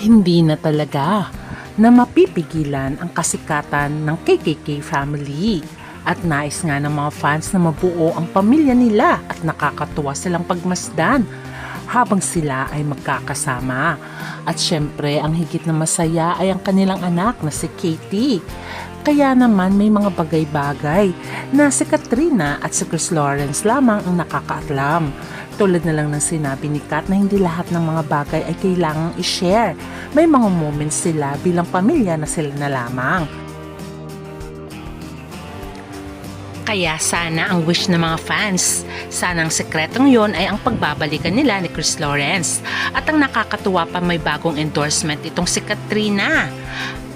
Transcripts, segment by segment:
Hindi na talaga na mapipigilan ang kasikatan ng KKK family at nais nga ng mga fans na mabuo ang pamilya nila at nakakatuwa silang pagmasdan habang sila ay magkakasama. At syempre ang higit na masaya ay ang kanilang anak na si Katie. Kaya naman may mga bagay-bagay na si Katrina at si Chris Lawrence lamang ang nakakaalam. Tulad na lang ng sinabi ni Kat na hindi lahat ng mga bagay ay kailangang i-share. May mga moments sila bilang pamilya na sila na lamang. Kaya sana ang wish ng mga fans, sana ang sekretong yon ay ang pagbabalikan nila ni Chris Lawrence. At ang nakakatuwa pa may bagong endorsement itong si Katrina.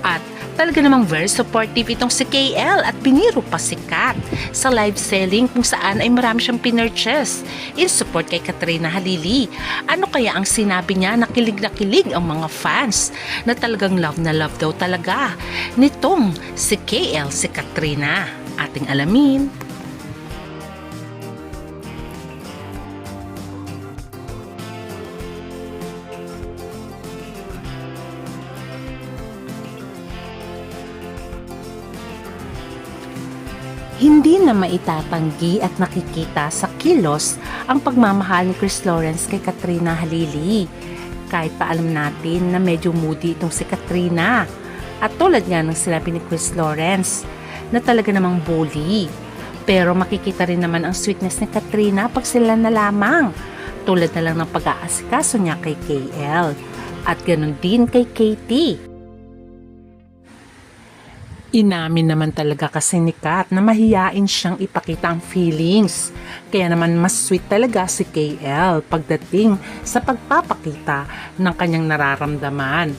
At talaga namang very supportive itong si KL at biniro pa si Kat sa live selling kung saan ay marami siyang pinurchase in support kay Katrina Halili. Ano kaya ang sinabi niya na kilig ang mga fans na talagang love na love daw talaga nitong si KL, si Katrina? Ating alamin. Hindi na maitatanggi at nakikita sa kilos ang pagmamahal ni Chris Lawrence kay Katrina Halili. Kahit pa alam natin na medyo moody itong si Katrina. At tulad nga ng sinabi ni Chris Lawrence na talaga namang bully. Pero makikita rin naman ang sweetness ni Katrina pag sila na lamang. Tulad na lang ng pag-aasikaso niya kay KL. At ganun din kay Katie. Inamin naman talaga kasi ni Kat na mahiyain siyang ipakita ang feelings. Kaya naman mas sweet talaga si KL pagdating sa pagpapakita ng kanyang nararamdaman.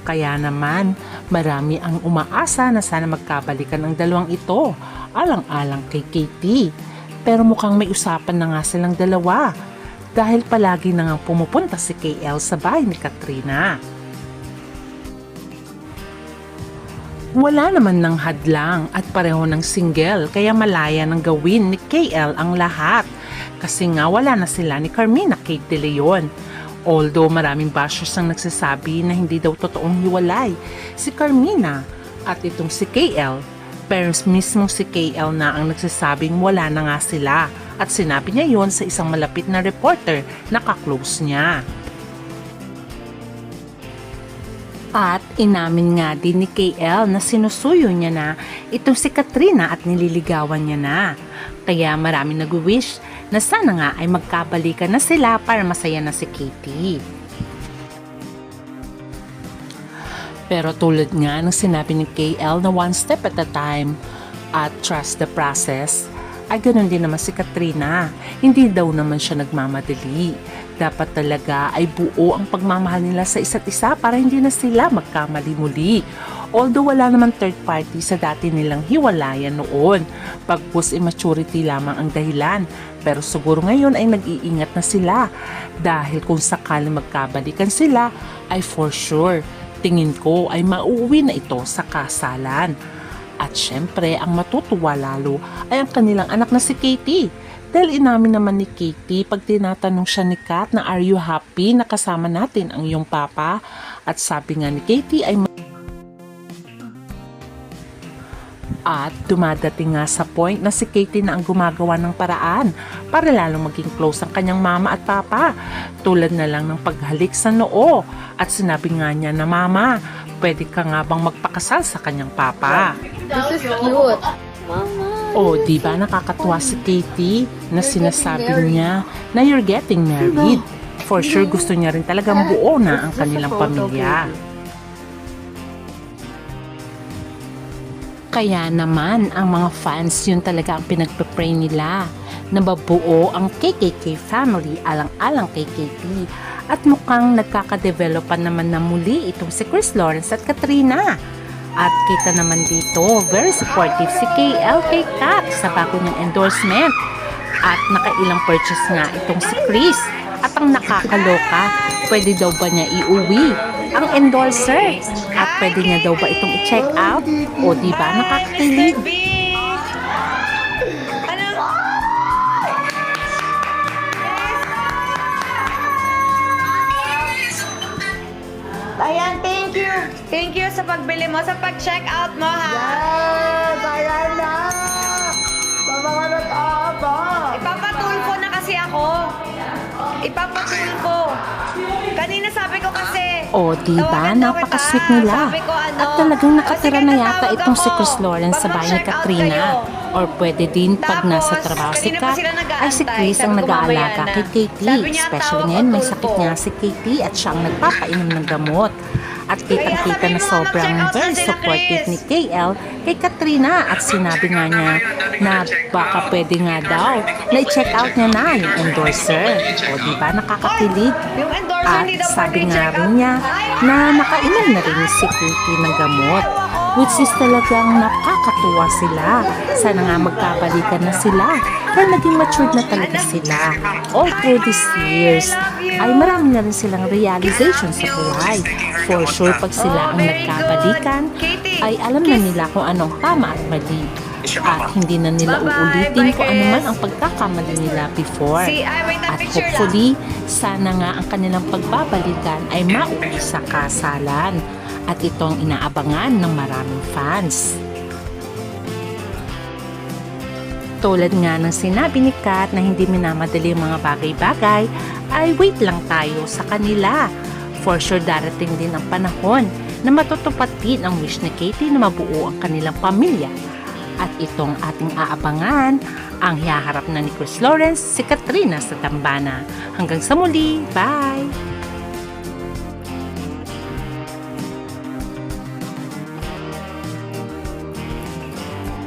Kaya naman marami ang umaasa na sana magkabalikan ang dalawang ito, alang-alang kay Katie. Pero mukhang may usapan na nga silang dalawa dahil palagi na nga pumupunta si KL sa bahay ni Katrina. Wala naman ng hadlang at pareho ng single kaya malaya nang gawin ni KL ang lahat. Kasi nga wala na sila ni Carmina Kate De Leon. Although maraming bashers ang nagsasabi na hindi daw totoong hiwalay si Carmina at itong si KL. Pero mismo si KL na ang nagsasabing wala na nga sila at sinabi niya yon sa isang malapit na reporter na kaklose niya. At inamin nga din ni KL na sinusuyo niya na itong si Katrina at nililigawan niya na. Kaya marami nag-wish na sana nga ay magkabalikan na sila para masaya na si Katie. Pero tulad nga ng sinabi ni KL na one step at a time at trust the process, ay ganoon din naman si Katrina. Hindi daw naman siya nagmamadali. Dapat talaga ay buo ang pagmamahal nila sa isa't isa para hindi na sila magkamali muli. Although wala naman third party sa dati nilang hiwalayan noon. Pagpus immaturity lamang ang dahilan. Pero siguro ngayon ay nag-iingat na sila. Dahil kung sakaling magkabalikan sila, ay for sure, tingin ko ay mauwi na ito sa kasalan. At syempre, ang matutuwa lalo ay ang kanilang anak na si Katie. Dahil inamin naman ni Katie pag tinatanong siya ni Kat na are you happy na kasama natin ang iyong papa? At sabi nga ni Katie ay at dumadating nga sa point na si Katie na ang gumagawa ng paraan para lalong maging close ang kanyang mama at papa. Tulad na lang ng paghalik sa noo at sinabi nga niya na mama, pwede ka nga bang magpakasal sa kanyang papa? This is cute. Mama. O, di ba nakakatuwa si Katie na sinasabi niya na you're getting married. For sure, gusto niya rin talagang buo na ang kanilang pamilya. Kaya naman, ang mga fans yun talaga ang pinagpe-pray nila na mabuo ang KKK family alang-alang kay Katie. At mukhang nagkakadevelopan naman na muli itong si Chris Lawrence at Katrina. At kita naman dito, very supportive si KL kay Kat sa bago niyang endorsement. At nakailang purchase nga itong si Chris. At ang nakakaloka, pwede daw ba niya iuwi ang endorser? At pwede niya daw ba itong i-check out? O diba nakakakilig? Ayan, thank you. Thank you sa pagbili mo, sa pag-check out mo, ha? Yes! Ayan na! Sa mga nag-aabang. Ipapatulfo na kasi ako. Ipapatulfo. Kanina sabi ko kasi, O, diba? tawagan daw kita. Napakasweet nila. Sabi ko, ano, At talagang nakatira sige, na yata tatawag itong si ako. Chris Lawrence sa bahay ni Papag-check out Katrina. kayo. Or pwede din pag nasa Tapos, trabaho si kanina pa Kat, sila ay si nag-aantay. Chris ang Sabi ko, nag-aalaga mamaya na. kay Katie. Sabi niya, Especially tawag ngayon, may ko, sakit tulfo. nga si Katie at siya ang nagpapainom ng gamot. At kitang-kita sabi na mo, sobrang mag-check out na very sila, supportive Chris. ni KL kay Katrina. At sinabi nga niya na baka pwede nga daw na i-check out niya na yung endorser. O diba, nakakakilig. Yung endorser, At hindi daw sabi pwede nga check rin out. niya na nakainom na rin si Katie ng gamot. Which is talagang nakakatuwa sila. Sana nga magkabalikan na sila. Kaya naging matured na talaga sila. All through these years, ay marami na rin silang realization sa buhay. For sure, pag sila ang nagkabalikan, ay alam na nila kung anong tama at mali. At hindi na nila uulitin kung ano man ang pagkakamali nila before. At hopefully, sana nga ang kanilang pagbabalikan ay mauwi sa kasalan. At ito ang inaabangan ng maraming fans. Tulad nga ng sinabi ni Kat na hindi minamadali ang mga bagay-bagay, ay wait lang tayo sa kanila. For sure darating din ang panahon na matutupad din ang wish ni Katie na mabuo ang kanilang pamilya. At itong ating aabangan, ang hihaharap na ni Chris Lawrence, si Katrina sa dambana. Hanggang sa muli, bye!